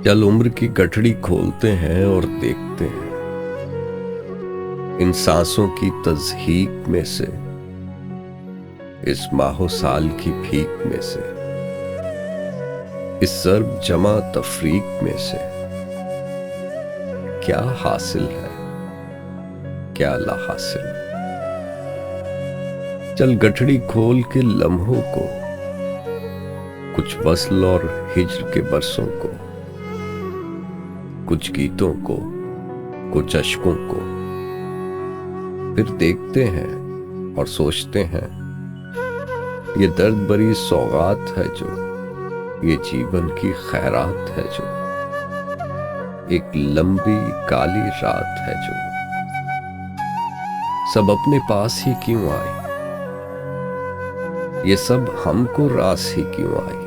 चल उम्र की गठड़ी खोलते हैं और देखते हैं इन सांसों की तज़हीक में से, इस माहो साल की भीख में से, इस सर्ब जमा तफरीक में से क्या हासिल है, क्या ला हासिल। चल गठड़ी खोल के लम्हों को, कुछ वस्ल और हिज्र के बरसों को, कुछ गीतों को, कुछ अश्कों को, फिर देखते हैं और सोचते हैं ये दर्द भरी सौगात है जो, ये जीवन की खैरात है जो, एक लंबी काली रात है जो, सब अपने पास ही क्यों आए, ये सब हमको रास ही क्यों आए।